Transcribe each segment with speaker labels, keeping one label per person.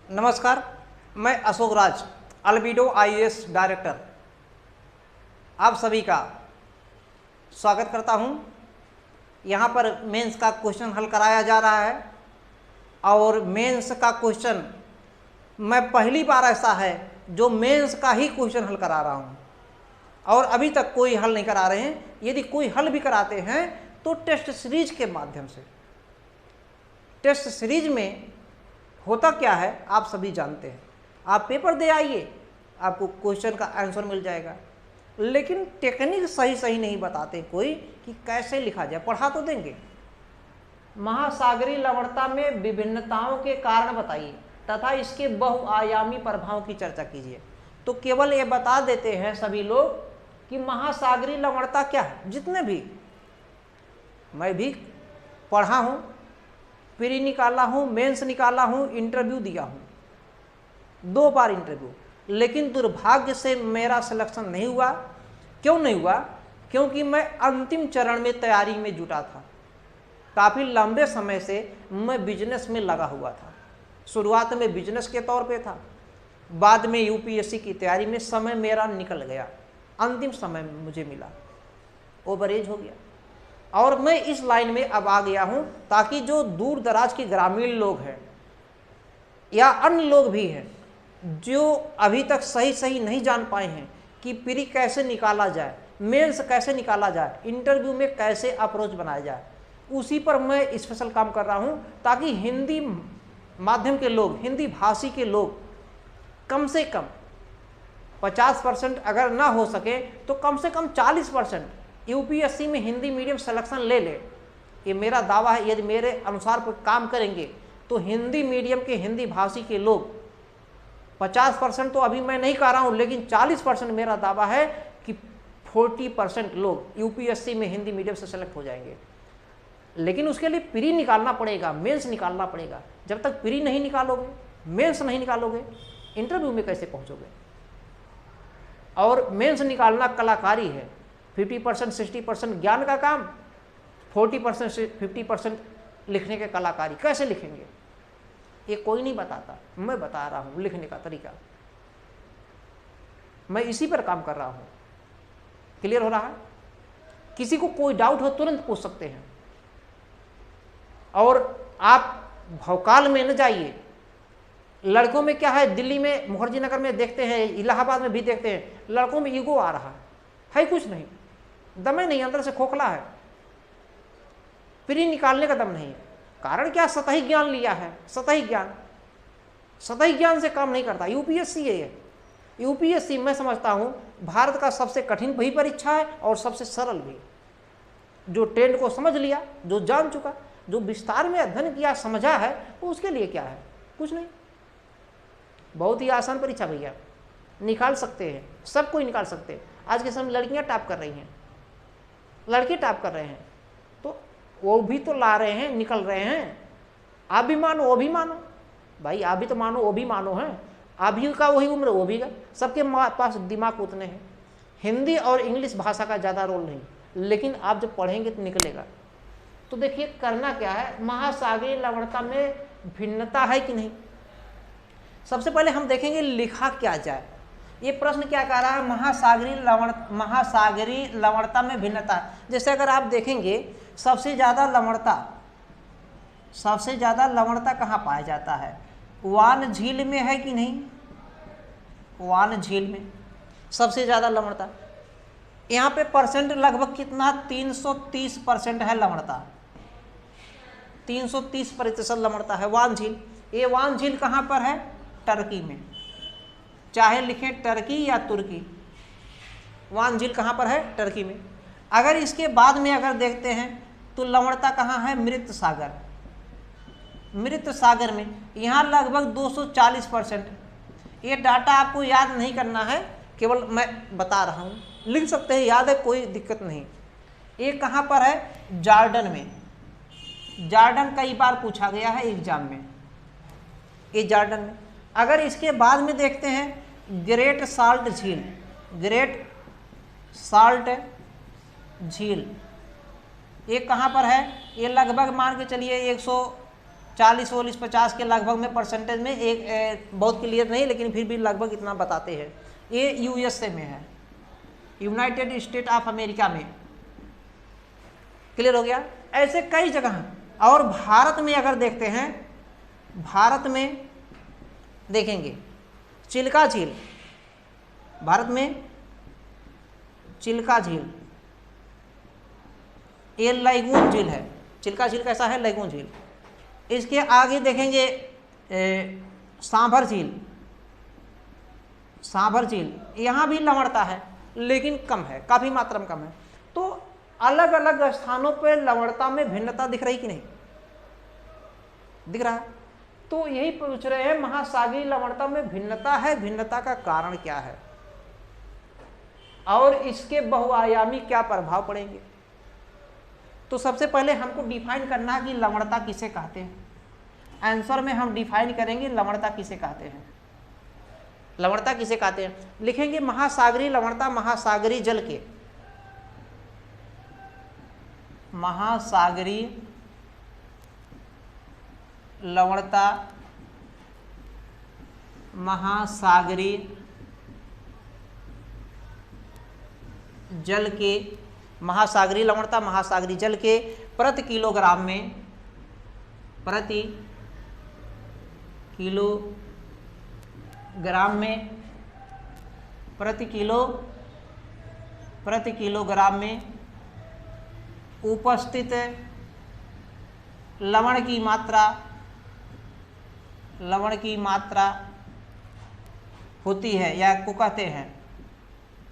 Speaker 1: नमस्कार, मैं Ashok Raj, albedo IAS director, आप सभी का स्वागत करता हूं। यहां पर मेंस का क्वेश्चन हल कराया जा रहा है और मेंस का क्वेश्चन मैं पहली बार ऐसा है जो मेंस का ही क्वेश्चन हल करा रहा हूं और अभी तक कोई हल नहीं करा रहे हैं। यदि कोई हल भी कराते हैं तो टेस्ट सीरीज के माध्यम से। टेस्ट सीरीज में होता क्या है आप सभी जानते हैं। आप पेपर दे आइए, आपको क्वेश्चन का आंसर मिल जाएगा, लेकिन टेक्निक सही नहीं बताते कोई कि कैसे लिखा जाए। पढ़ा तो देंगे, महासागरीय लवणता में विभिन्नताओं के कारण बताइए तथा इसके बहुआयामी प्रभाव की चर्चा कीजिए। तो केवल ये बता देते हैं सभी लोग कि महासागरीय लवणता क्या है। जितने भी मैं भी पढ़ा हूँ, प्री निकाला हूँ, मेंस निकाला हूँ, इंटरव्यू दिया हूँ, 2 बार इंटरव्यू, लेकिन दुर्भाग्य से मेरा सिलेक्शन नहीं हुआ। क्यों नहीं हुआ? क्योंकि मैं अंतिम चरण में तैयारी में जुटा था। काफ़ी लंबे समय से मैं बिजनेस में लगा हुआ था। शुरुआत में बिजनेस के तौर पे था, बाद में यूपीएससी की तैयारी में समय मेरा निकल गया, अंतिम समय मुझे मिला, ओवरेज हो गया और मैं इस लाइन में अब आ गया हूं ताकि जो दूर दराज के ग्रामीण लोग हैं या अन्य लोग भी हैं जो अभी तक सही नहीं जान पाए हैं कि प्री कैसे निकाला जाए, मेंस कैसे निकाला जाए, इंटरव्यू में कैसे अप्रोच बनाया जाए, उसी पर मैं स्पेशल काम कर रहा हूं ताकि हिंदी माध्यम के लोग, हिंदी भाषी के लोग कम से कम 50% अगर ना हो सके तो कम से कम 40% यूपीएससी में हिंदी मीडियम सिलेक्शन ले ले। ये मेरा दावा है। यदि मेरे अनुसार पर काम करेंगे तो हिंदी मीडियम के, हिंदी भाषी के लोग 50% तो अभी मैं नहीं कह रहा हूँ, लेकिन 40% मेरा दावा है कि 40% लोग यूपीएससी में हिंदी मीडियम से सेलेक्ट हो जाएंगे। लेकिन उसके लिए प्री निकालना पड़ेगा, मेंस निकालना पड़ेगा। जब तक प्री नहीं निकालोगे, मेंस नहीं निकालोगे, इंटरव्यू में कैसे पहुँचोगे? और मेंस निकालना कलाकारी है। 50% 60% ज्ञान का काम, 40% से 50% लिखने के कलाकारी। कैसे लिखेंगे ये कोई नहीं बताता, मैं बता रहा हूँ लिखने का तरीका। मैं इसी पर काम कर रहा हूँ। क्लियर हो रहा है? किसी को कोई डाउट हो तुरंत पूछ सकते हैं। और आप भौकाल में न जाइए। लड़कों में क्या है, दिल्ली में मुखर्जी नगर में देखते हैं, इलाहाबाद में भी देखते हैं, लड़कों में ईगो आ रहा है कुछ नहीं, दमे नहीं, अंदर से खोखला है, प्री निकालने का दम नहीं है। कारण क्या? सतही ज्ञान लिया है। सतही ज्ञान से काम नहीं करता। यूपीएससी है ये। यूपीएससी मैं समझता हूं भारत का सबसे कठिन भी परीक्षा है और सबसे सरल भी। जो ट्रेंड को समझ लिया, जो जान चुका, जो विस्तार में अध्ययन किया, समझा है, तो उसके लिए क्या है? कुछ नहीं। बहुत ही आसान परीक्षा भैया, निकाल सकते हैं, सब कोई निकाल सकते हैं। आज के समय लड़कियां टॉप कर रही हैं, लड़के टॉप कर रहे हैं, तो वो भी तो ला रहे हैं, निकल रहे हैं। आप भी मानो, वो भी मानो भाई, आप भी तो मानो, वो भी मानो हैं। आप भी का वही उम्र, वो भी का, सबके पास दिमाग उतने हैं। हिंदी और इंग्लिश भाषा का ज़्यादा रोल नहीं, लेकिन आप जब पढ़ेंगे तो निकलेगा। तो देखिए करना क्या है, महासागरीय लवणता में भिन्नता है कि नहीं। सबसे पहले हम देखेंगे लिखा क्या जाए। ये प्रश्न क्या कह रहा है, महासागरीय लवणता में भिन्नता। जैसे अगर आप देखेंगे सबसे ज़्यादा लवणता कहाँ पाया जाता है? वान झील में है कि नहीं? वान झील में सबसे ज़्यादा लवणता। यहाँ पे परसेंट लगभग कितना? 330% है लवणता। 330% लवणता है वान झील। ये वान झील कहाँ पर है? टर्की में। चाहे लिखें टर्की या तुर्की, वान झील कहाँ पर है? टर्की में। अगर इसके बाद में अगर देखते हैं तो लवणता कहाँ है? मृत सागर। मृत सागर में यहाँ लगभग 240%। ये डाटा आपको याद नहीं करना है, केवल मैं बता रहा हूँ, लिख सकते हैं, याद है, कोई दिक्कत नहीं। ये कहाँ पर है? जॉर्डन में। जॉर्डन कई बार पूछा गया है एग्जाम में, ये जॉर्डन में। अगर इसके बाद में देखते हैं ग्रेट साल्ट झील, ग्रेट साल्ट झील, ये कहाँ पर है? ये लगभग मान के चलिए 40-50 के लगभग में परसेंटेज में, एक बहुत क्लियर नहीं लेकिन फिर भी लगभग इतना बताते हैं। ये यूएसए में है, यूनाइटेड स्टेट ऑफ अमेरिका में। क्लियर हो गया। ऐसे कई जगह हैं। और भारत में अगर देखते हैं, भारत में देखेंगे चिल्का झील, भारत में चिल्का झील, ये लैगून झील है। चिल्का झील कैसा है? लैगून झील। इसके आगे देखेंगे सांभर झील, सांभर झील, यहाँ भी लवणता है लेकिन कम है, काफी मात्रा में कम है। तो अलग अलग स्थानों पर लवणता में भिन्नता दिख रही कि नहीं? दिख रहा है। तो यही पूछ रहे हैं, महासागरीय लवणता में भिन्नता है, भिन्नता का कारण क्या है और इसके बहुआयामी क्या प्रभाव पड़ेंगे। तो सबसे पहले हमको डिफाइन करना है कि लवणता किसे कहते हैं। आंसर में हम डिफाइन करेंगे लवणता किसे कहते हैं। लवणता किसे कहते हैं लिखेंगे, महासागरीय लवणता महासागरीय जल के, महासागरीय लवणता महासागरीय जल के, महासागरीय लवणता महासागरीय जल के प्रति किलोग्राम में, प्रति किलोग्राम में, प्रति किलोग्राम में उपस्थित लवण की मात्रा, लवण की मात्रा होती है या को कहते हैं,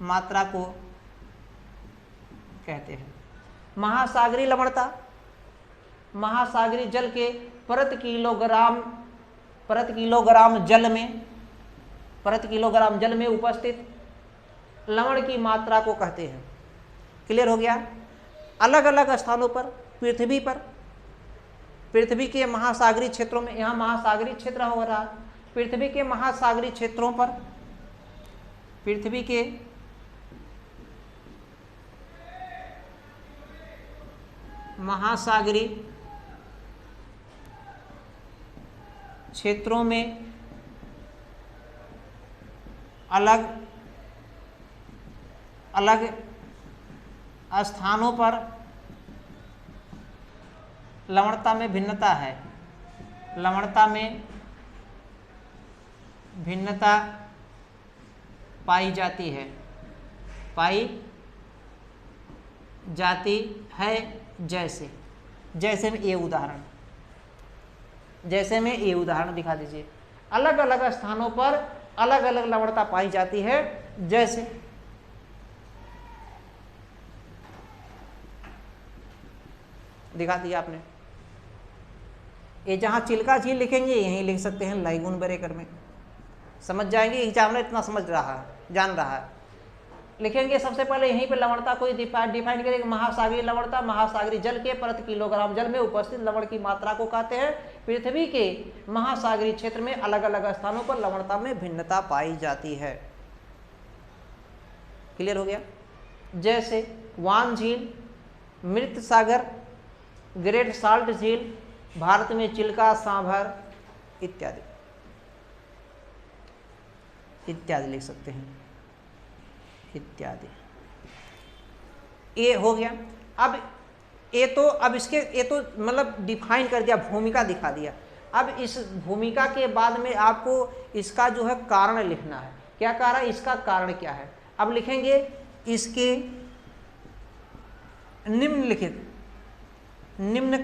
Speaker 1: मात्रा को कहते हैं। महासागरीय लवणता महासागरीय जल के प्रति किलोग्राम जल में, प्रति किलोग्राम जल में उपस्थित लवण की मात्रा को कहते हैं। क्लियर हो गया। अलग अलग स्थानों पर पृथ्वी पर, पृथ्वी के महासागरीय क्षेत्रों में, यहाँ महासागरीय क्षेत्र हो रहा है, पृथ्वी के महासागरीय क्षेत्रों पर, पृथ्वी के महासागरीय क्षेत्रों में अलग अलग स्थानों पर लवणता में भिन्नता है, लवणता में भिन्नता पाई जाती है, पाई जाती है। जैसे जैसे में ये उदाहरण, जैसे में ये उदाहरण दिखा दीजिए। अलग अलग स्थानों पर अलग अलग लवणता पाई जाती है। जैसे दिखा दिया आपने। ये जहां चिल्का झील लिखेंगे यहीं लिख सकते हैं लैगून ब्रेकर में, समझ जाएंगे। एग्जामिनर इतना समझ रहा है, जान रहा है। लिखेंगे सबसे पहले यहीं पे लवणता को डिफाइन करेंगे, महासागरीय लवणता महासागरीय जल के प्रति किलोग्राम जल में उपस्थित लवण की मात्रा को कहते हैं। पृथ्वी के महासागरीय क्षेत्र में अलग अलग स्थानों पर लवणता में भिन्नता पाई जाती है। क्लियर हो गया। जैसे वान झील, मृत सागर, ग्रेट साल्ट झील, भारत में चिल्का, सांभर इत्यादि इत्यादि लिख सकते हैं, इत्यादि। ये हो गया। अब ये तो अब इसके ये तो मतलब डिफाइन कर दिया, भूमिका दिखा दिया। अब इस भूमिका के बाद में आपको इसका जो है कारण लिखना है। क्या कारण, इसका कारण क्या है। अब लिखेंगे इसके निम्नलिखित, निम्न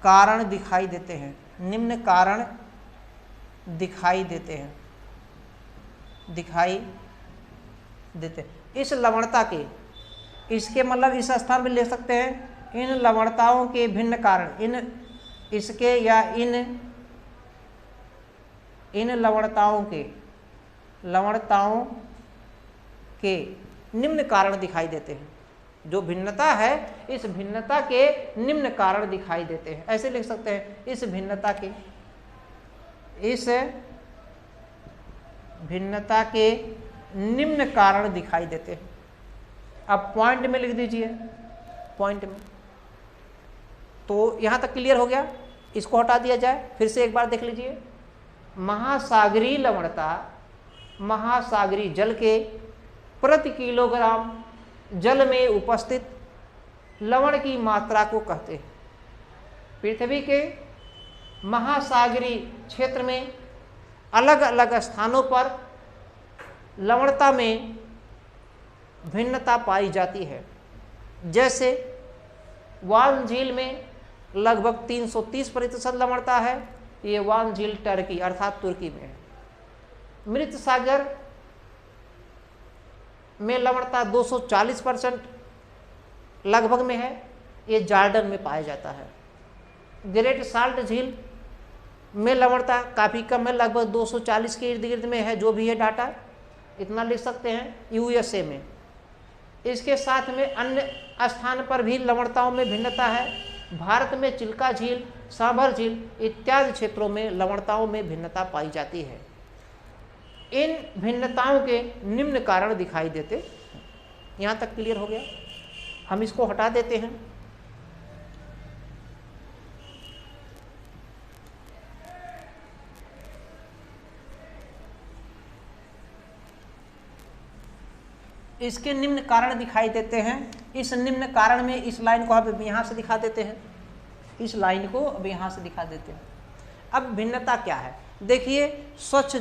Speaker 1: कारण दिखाई देते हैं, निम्न कारण दिखाई देते हैं, दिखाई देते। इस लवणता के, इसके मतलब इस स्थान पे ले सकते हैं इन लवणताओं के भिन्न कारण, इन इसके या इन लवणताओं के निम्न कारण दिखाई देते हैं। जो भिन्नता है इस भिन्नता के निम्न कारण दिखाई देते हैं, ऐसे लिख सकते हैं। इस भिन्नता के निम्न कारण दिखाई देते हैं। अब पॉइंट में लिख दीजिए, पॉइंट में तो यहाँ तक क्लियर हो गया, इसको हटा दिया जाए। फिर से एक बार देख लीजिए, महासागरीय लवणता महासागरीय जल के प्रति किलोग्राम जल में उपस्थित लवण की मात्रा को कहते हैं। पृथ्वी के महासागरीय क्षेत्र में अलग अलग स्थानों पर लवणता में भिन्नता पाई जाती है। जैसे वान झील में लगभग 330% लवणता है, ये वान झील टर्की अर्थात तुर्की में है। मृत सागर में लवणता 240% लगभग में है, ये जॉर्डन में पाया जाता है। ग्रेट साल्ट झील में लवणता काफ़ी कम है, लगभग 240 के इर्द गिर्द में है, जो भी है डाटा इतना लिख सकते हैं, यूएसए में। इसके साथ में अन्य स्थान पर भी लवणताओं में भिन्नता है। भारत में चिल्का झील, सांभर झील इत्यादि क्षेत्रों में लवणताओं में भिन्नता पाई जाती है। इन भिन्नताओं के निम्न कारण दिखाई देते हैं। यहाँ तक क्लियर हो गया, हम इसको हटा देते हैं। इसके निम्न कारण दिखाई देते हैं। इस निम्न कारण में इस लाइन को अब यहाँ से दिखा देते हैं, इस लाइन को अब यहाँ से दिखा देते हैं। अब भिन्नता क्या है, देखिए, स्वच्छ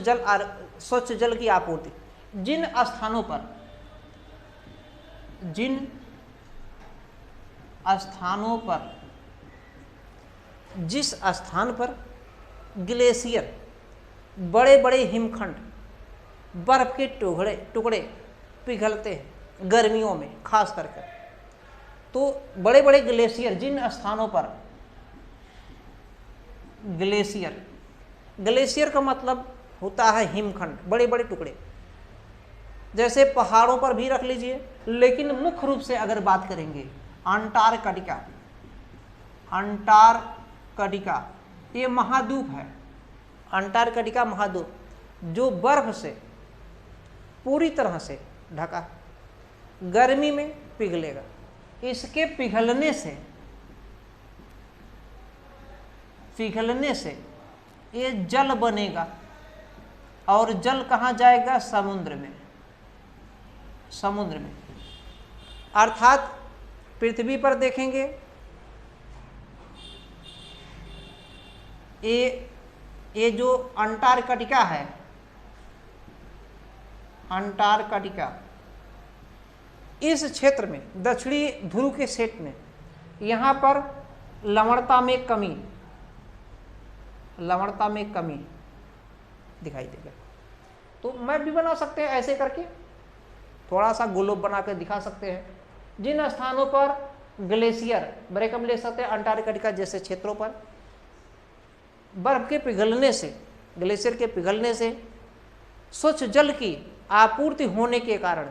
Speaker 1: जल की आपूर्ति जिन स्थानों पर जिस स्थान पर ग्लेशियर, बड़े बड़े हिमखंड, बर्फ के टुकड़े पिघलते हैं गर्मियों में खास करके, तो बड़े बड़े ग्लेशियर जिन स्थानों पर ग्लेशियर का मतलब होता है हिमखंड, बड़े बड़े टुकड़े, जैसे पहाड़ों पर भी रख लीजिए। लेकिन मुख्य रूप से अगर बात करेंगे अंटार्कटिका ये महाद्वीप है। अंटार्कटिका महाद्वीप जो बर्फ से पूरी तरह से ढका, गर्मी में पिघलेगा। इसके पिघलने से ये जल बनेगा और जल कहाँ जाएगा, समुद्र में। अर्थात पृथ्वी पर देखेंगे ये जो अंटार्कटिका है, अंटार्कटिका इस क्षेत्र में दक्षिणी ध्रुव के सेट में यहाँ पर लवणता में कमी दिखाई देगा। तो मैप भी बना सकते हैं ऐसे करके, थोड़ा सा ग्लोब बना कर दिखा सकते हैं। जिन स्थानों पर ग्लेशियर, ब्रेकअप ले सकते हैं अंटार्कटिका जैसे क्षेत्रों पर, बर्फ के पिघलने से, ग्लेशियर के पिघलने से स्वच्छ जल की आपूर्ति होने के कारण,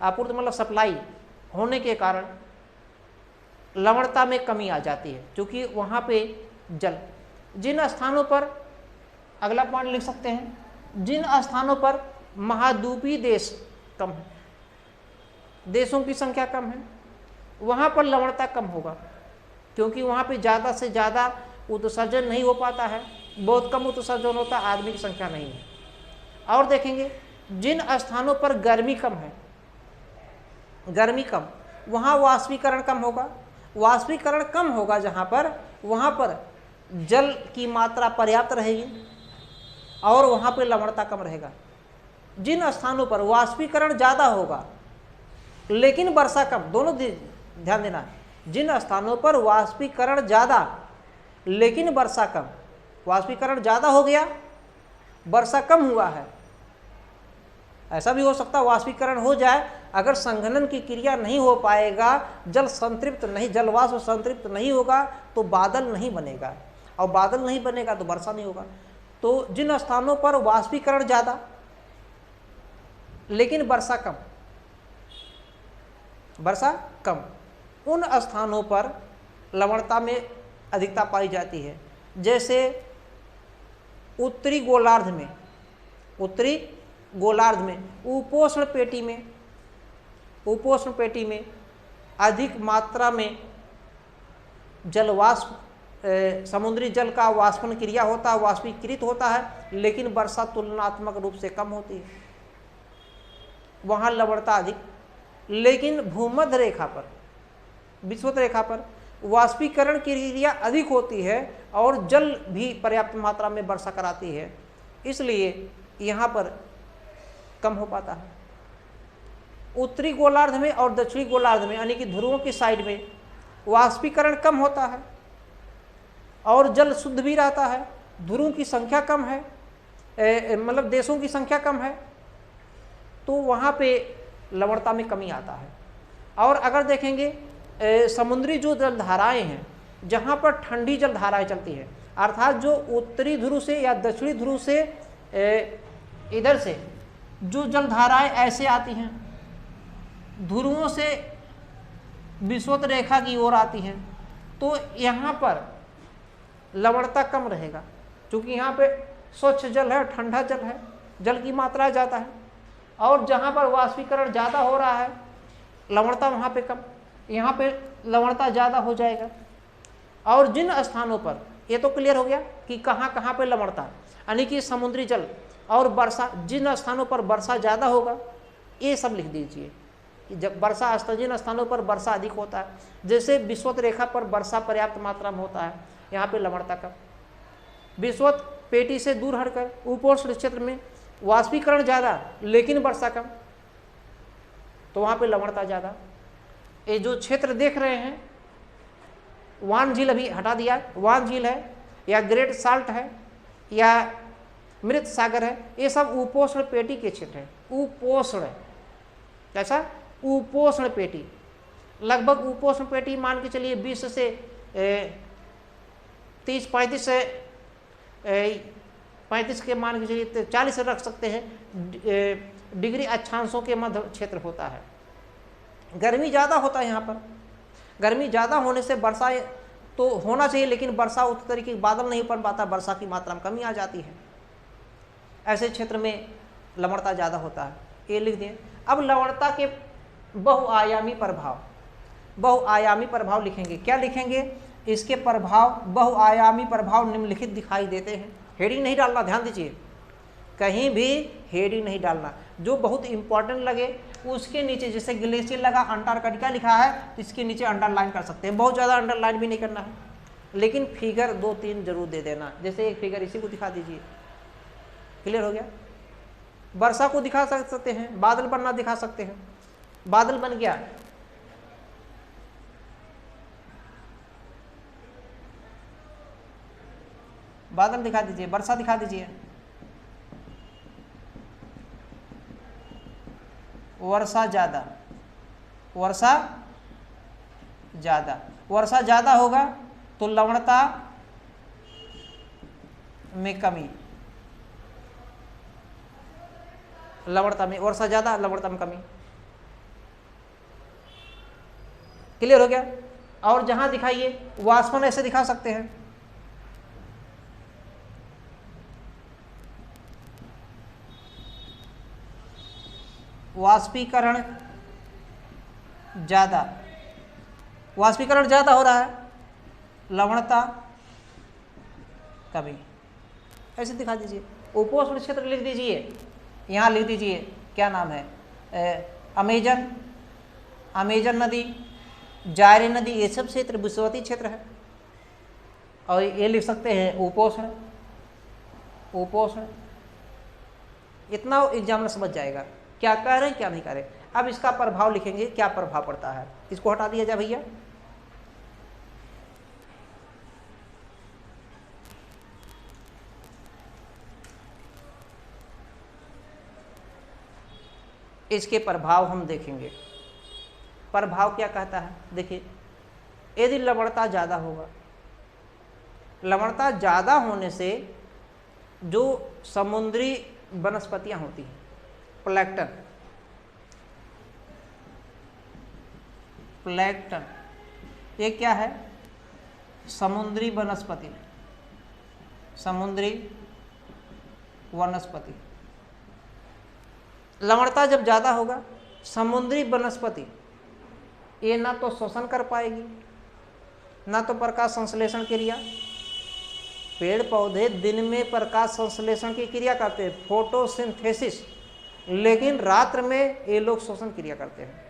Speaker 1: आपूर्ति मतलब सप्लाई होने के कारण लवणता में कमी आ जाती है, क्योंकि वहाँ पे जल, जिन स्थानों पर, अगला पॉइंट लिख सकते हैं, जिन स्थानों पर महाद्वीपीय देश कम है, देशों की संख्या कम है, वहाँ पर लवणता कम होगा, क्योंकि वहाँ पे ज़्यादा से ज़्यादा उत्सर्जन नहीं हो पाता है, बहुत कम उत्सर्जन होता है, आदमी की संख्या नहीं है। और देखेंगे जिन स्थानों पर गर्मी कम है, वहाँ वाष्पीकरण कम होगा। वाष्पीकरण कम होगा जहाँ पर, वहाँ पर जल की मात्रा पर्याप्त रहेगी और वहाँ पे लवणता कम रहेगा। जिन स्थानों पर वाष्पीकरण ज़्यादा होगा लेकिन वर्षा कम, दोनों ध्यान देना, जिन स्थानों पर वाष्पीकरण ज़्यादा लेकिन वर्षा कम, वाष्पीकरण ज़्यादा हो गया, वर्षा कम हुआ है, ऐसा भी हो सकता है वाष्पीकरण हो जाए, अगर संघनन की क्रिया नहीं हो पाएगा, जलवाष्प संतृप्त नहीं होगा तो बादल नहीं बनेगा, और बादल नहीं बनेगा तो वर्षा नहीं होगा। तो जिन स्थानों पर वाष्पीकरण ज़्यादा लेकिन वर्षा कम, उन स्थानों पर लवणता में अधिकता पाई जाती है। जैसे उत्तरी गोलार्ध में उपोष्ण पेटी में अधिक मात्रा में जलवाष्प समुद्री जल का वाष्पन क्रिया होता है, वाष्पीकृत होता है, लेकिन वर्षा तुलनात्मक रूप से कम होती है, वहाँ लवणता अधिक। लेकिन भूमध्य रेखा पर, विषुवत रेखा पर वाष्पीकरण की क्रिया अधिक होती है और जल भी पर्याप्त मात्रा में वर्षा कराती है, इसलिए यहाँ पर कम हो पाता है। उत्तरी गोलार्ध में और दक्षिणी गोलार्ध में यानी कि ध्रुवों की साइड में वाष्पीकरण कम होता है और जल शुद्ध भी रहता है, ध्रुवों की संख्या कम है, मतलब देशों की संख्या कम है, तो वहाँ पे लवणता में कमी आता है। और अगर देखेंगे समुद्री जो जलधाराएं हैं, जहाँ पर ठंडी जलधाराएं चलती हैं, अर्थात जो उत्तरी ध्रुव से या दक्षिणी ध्रुव से इधर से जो जलधाराएं ऐसे आती हैं, ध्रुवों से विषुवत रेखा की ओर आती हैं, तो यहाँ पर लवणता कम रहेगा, क्योंकि यहाँ पे स्वच्छ जल है, ठंडा जल है, जल की मात्रा ज़्यादा है। और जहाँ पर वाष्पीकरण ज़्यादा हो रहा है, लवणता वहाँ पे कम, यहाँ पे लवणता ज़्यादा हो जाएगा। और जिन स्थानों पर, ये तो क्लियर हो गया कि कहाँ कहाँ पे लवणता, यानी कि समुद्री जल और वर्षा, जिन स्थानों पर वर्षा ज़्यादा होगा, ये सब लिख दीजिए कि जब वर्षा जिन स्थानों पर वर्षा अधिक होता है, जैसे विषुवत रेखा पर वर्षा पर्याप्त मात्रा में होता है, यहाँ पे लवणता कम। विषुवत पेटी से दूर हटकर उपोष्ण क्षेत्र में वाष्पीकरण ज़्यादा लेकिन वर्षा कम, तो वहाँ पे लवणता ज़्यादा। ये जो क्षेत्र देख रहे हैं, वान झील अभी हटा दिया, वान झील है या ग्रेट साल्ट है या मृत सागर है, ये सब उपोष्ण पेटी के क्षेत्र है। उपोष्ण कैसा? उपोष्ण पेटी, लगभग उपोष्ण पेटी मान के चलिए 20 से 30-35 से 35 के मान के चलिए 40 रख सकते हैं डिग्री अक्षांशों के मध्य क्षेत्र होता है। गर्मी ज़्यादा होता है यहाँ पर, गर्मी ज़्यादा होने से वर्षा तो होना चाहिए, लेकिन वर्षा उस तरीके बादल नहीं पड़ पाता, वर्षा की मात्रा में कमी आ जाती है। ऐसे क्षेत्र में लवणता ज़्यादा होता है, ये लिख दिए। अब लवणता के बहुआयामी प्रभाव, बहुआयामी प्रभाव लिखेंगे। क्या लिखेंगे? इसके प्रभाव, बहुआयामी प्रभाव निम्नलिखित दिखाई देते हैं। हेडिंग नहीं डालना, ध्यान दीजिए, कहीं भी हेडिंग नहीं डालना। जो बहुत इंपॉर्टेंट लगे उसके नीचे, जैसे ग्लेशियर लगा, अंटार्कटिका लिखा है, तो इसके नीचे अंडरलाइन कर सकते हैं। बहुत ज़्यादा अंडरलाइन भी नहीं करना है, लेकिन फिगर 2-3 जरूर दे देना। जैसे एक फिगर इसी को दिखा दीजिए, क्लियर हो गया। वर्षा को दिखा सकते हैं, बादल बनना दिखा सकते हैं। बादल बन गया, बादल दिखा दीजिए, वर्षा दिखा दीजिए। वर्षा ज़्यादा, वर्षा ज़्यादा, वर्षा ज़्यादा होगा तो लवणता में कमी, लवणता में, वर्षा ज़्यादा लवणता में कमी। क्लियर हो गया। और जहां दिखाइए वाष्पन ऐसे दिखा सकते हैं, वाष्पीकरण ज़्यादा, वाष्पीकरण ज़्यादा हो रहा है, लवणता कमी, ऐसे दिखा दीजिए। उपोष्ण क्षेत्र लिख दीजिए, यहाँ लिख दीजिए क्या नाम है, अमेजन, अमेजन नदी, जायरे नदी, ये सब क्षेत्र विषुवतीय क्षेत्र है। और ये लिख सकते हैं उपोष्ण, उपोष्ण। इतना एग्जामिनर समझ जाएगा क्या कह रहे हैं क्या नहीं कह रहे। अब इसका प्रभाव लिखेंगे, क्या प्रभाव पड़ता है। इसको हटा दिया जाए भैया। इसके प्रभाव हम देखेंगे। प्रभाव क्या कहता है, देखिए, यदि लवणता ज़्यादा होगा, लवणता ज़्यादा होने से जो समुद्री वनस्पतियां होती हैं, प्लैंक्टन, प्लैंक्टन, ये क्या है, समुद्री वनस्पति, समुद्री वनस्पति। लवणता जब ज़्यादा होगा, समुद्री वनस्पति ये ना तो शोषण कर पाएगी ना तो प्रकाश संश्लेषण क्रिया। पेड़ पौधे दिन में प्रकाश संश्लेषण की क्रिया करते हैं, फोटोसिंथेसिस, लेकिन रात्र में ये लोग श्वसन क्रिया करते हैं।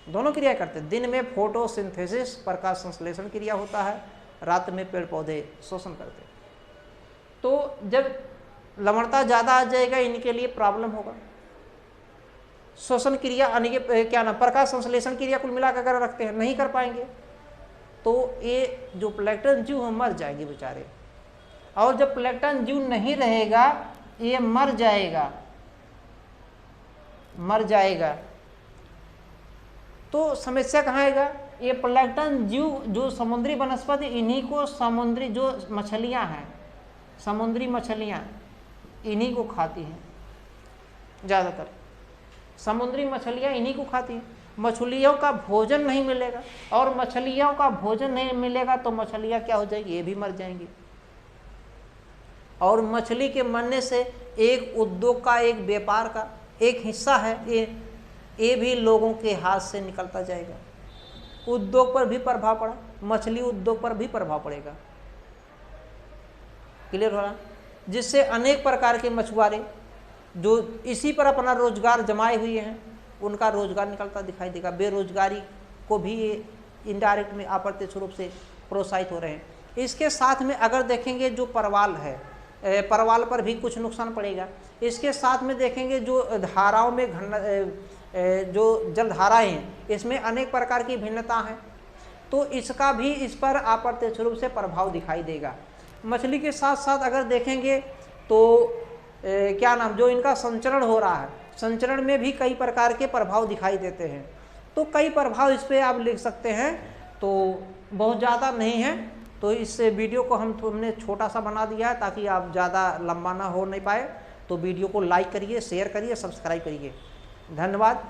Speaker 1: दोनों क्रिया करते हैं, दिन में फोटोसिंथेसिस प्रकाश संश्लेषण क्रिया होता है, रात में पेड़ पौधे श्वसन करते हैं। तो जब लवणता ज़्यादा आ जाएगा इनके लिए प्रॉब्लम होगा। श्वसन क्रिया क्या नाम प्रकाश संश्लेषण क्रिया कुल मिलाकर अगर रखते हैं नहीं कर पाएंगे तो ये जो प्लैंकटन जीव है मर जाएंगे बेचारे। और जब प्लैंकटन जीव नहीं रहेगा ये मर जाएगा तो समस्या कहाँ आएगा? ये प्लैंकटन जीव जो समुद्री वनस्पति, इन्हीं को समुद्री जो मछलियाँ हैं, समुद्री मछलियाँ इन्हीं को खाती हैं। ज़्यादातर समुद्री मछलियाँ इन्हीं को खाती हैं। मछलियों का भोजन नहीं मिलेगा, और मछलियों का भोजन नहीं मिलेगा तो मछलियाँ क्या हो जाएगी? ये भी मर जाएंगी। और मछली के मरने से एक उद्योग का, एक व्यापार का एक हिस्सा है, ये भी लोगों के हाथ से निकलता जाएगा। उद्योग पर भी प्रभाव पड़ा, मछली उद्योग पर भी प्रभाव पड़ेगा। क्लियर हो रहा? जिससे अनेक प्रकार के मछुआरे जो इसी पर अपना रोजगार जमाए हुए हैं उनका रोजगार निकलता दिखाई देगा। बेरोजगारी को भी ये इनडायरेक्ट में अप्रत्यक्ष रूप से प्रोत्साहित हो रहे हैं। इसके साथ में अगर देखेंगे जो परवाल है, परवाल पर भी कुछ नुकसान पड़ेगा। इसके साथ में देखेंगे जो धाराओं में जो जलधाराएँ हैं इसमें अनेक प्रकार की भिन्नता है, तो इसका भी इस पर अप्रत्यक्ष रूप से प्रभाव दिखाई देगा। मछली के साथ साथ अगर देखेंगे तो क्या नाम जो इनका संचरण हो रहा है, संचरण में भी कई प्रकार के प्रभाव दिखाई देते हैं। तो कई प्रभाव इस पर आप लिख सकते हैं, तो बहुत ज़्यादा नहीं है। तो इस वीडियो को हमने छोटा सा बना दिया है ताकि आप ज़्यादा लंबा ना हो नहीं पाए। तो वीडियो को लाइक करिए, शेयर करिए, सब्सक्राइब करिए। धन्यवाद।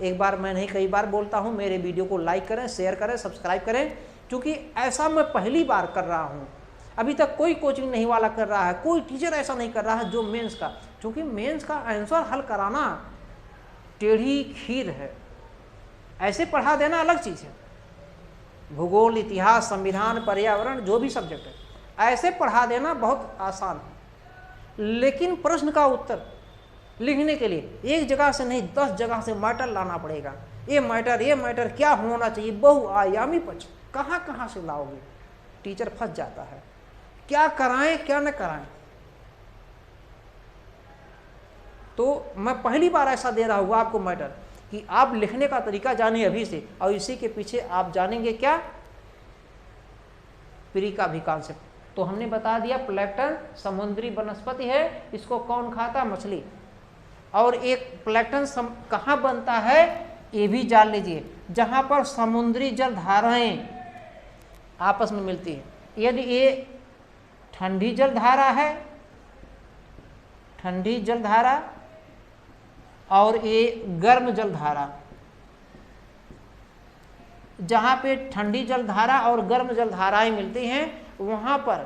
Speaker 1: एक बार मैं नहीं कई बार बोलता हूँ, मेरे वीडियो को लाइक करें, शेयर करें, सब्सक्राइब करें, क्योंकि ऐसा मैं पहली बार कर रहा हूँ। अभी तक कोई कोचिंग नहीं वाला कर रहा है, कोई टीचर ऐसा नहीं कर रहा है जो मेंस का, क्योंकि मेंस का आंसर हल कराना टेढ़ी खीर है। ऐसे पढ़ा देना अलग चीज़ है। भूगोल, इतिहास, संविधान, पर्यावरण, जो भी सब्जेक्ट है ऐसे पढ़ा देना बहुत आसान है। लेकिन प्रश्न का उत्तर लिखने के लिए एक जगह से नहीं 10 जगह से मैटर लाना पड़ेगा। ये मैटर क्या होना चाहिए, बहुआयामी पक्ष कहाँ से लाओगे? टीचर फंस जाता है, क्या कराएं क्या न कराएं। तो मैं पहली बार ऐसा दे रहा हूँ आपको मैटर कि आप लिखने का तरीका जाने अभी से, और इसी के पीछे आप जानेंगे क्या? प्री का भी कॉन्सेप्ट। तो हमने बता दिया प्लैंकटन समुद्री वनस्पति है, इसको कौन खाता? मछली। और एक प्लैंकटन कहाँ बनता है ये भी जान लीजिए, जहाँ पर समुद्री जलधाराएं आपस में मिलती है। यदि ये ठंडी जलधारा है, ठंडी जलधारा, और ये गर्म जलधारा, जहाँ पे ठंडी जलधारा और गर्म जलधाराएं मिलती हैं वहाँ पर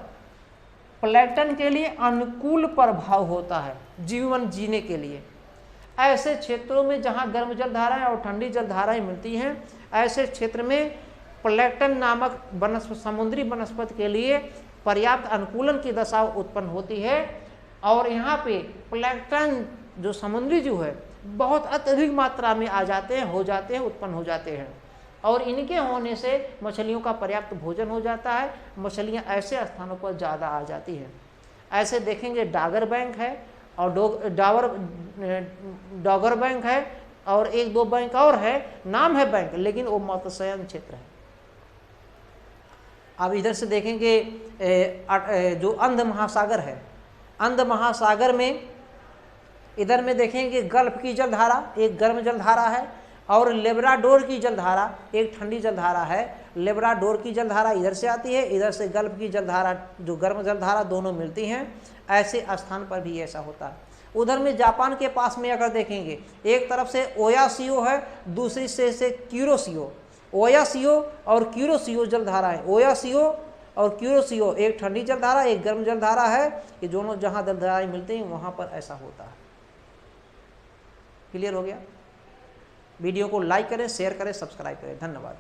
Speaker 1: प्लैंकटन के लिए अनुकूल प्रभाव होता है जीवन जीने के लिए। ऐसे क्षेत्रों में जहाँ गर्म जलधाराएं और ठंडी जलधाराएं मिलती हैं, ऐसे क्षेत्र में प्लैंकटन नामक समुद्री वनस्पति के लिए पर्याप्त अनुकूलन की दशा उत्पन्न होती है। और यहाँ पे प्लैंकटन जो समुद्री जीव है बहुत अत्यधिक मात्रा में आ जाते हैं, उत्पन्न हो जाते हैं, और इनके होने से मछलियों का पर्याप्त भोजन हो जाता है। मछलियाँ ऐसे स्थानों पर ज़्यादा आ जाती हैं। ऐसे देखेंगे डागर बैंक है और डॉगर बैंक है, और एक दो बैंक और है, नाम है बैंक लेकिन वो मत्स्यन क्षेत्र है। अब इधर से देखेंगे जो अंध महासागर है, अंध महासागर में इधर में देखेंगे गल्फ की जलधारा एक गर्म जलधारा है, और लेब्राडोर की जलधारा एक ठंडी जलधारा है। लेब्राडोर की जलधारा इधर से आती है, इधर से गल्फ की जलधारा जो गर्म जलधारा, दोनों मिलती हैं। ऐसे स्थान पर भी ऐसा होता है। उधर में जापान के पास में अगर देखेंगे, एक तरफ से ओयासियो है, दूसरी से क्यूरोसियो। ओयासियो और क्यूरोसियो जलधारा है। ओयासियो और क्यूरोसियो एक ठंडी जलधारा एक गर्म जलधारा है। ये दोनों जहाँ जलधाराएं मिलती हैं वहाँ पर ऐसा होता है। क्लियर हो गया? वीडियो को लाइक करें, शेयर करें, सब्सक्राइब करें। धन्यवाद।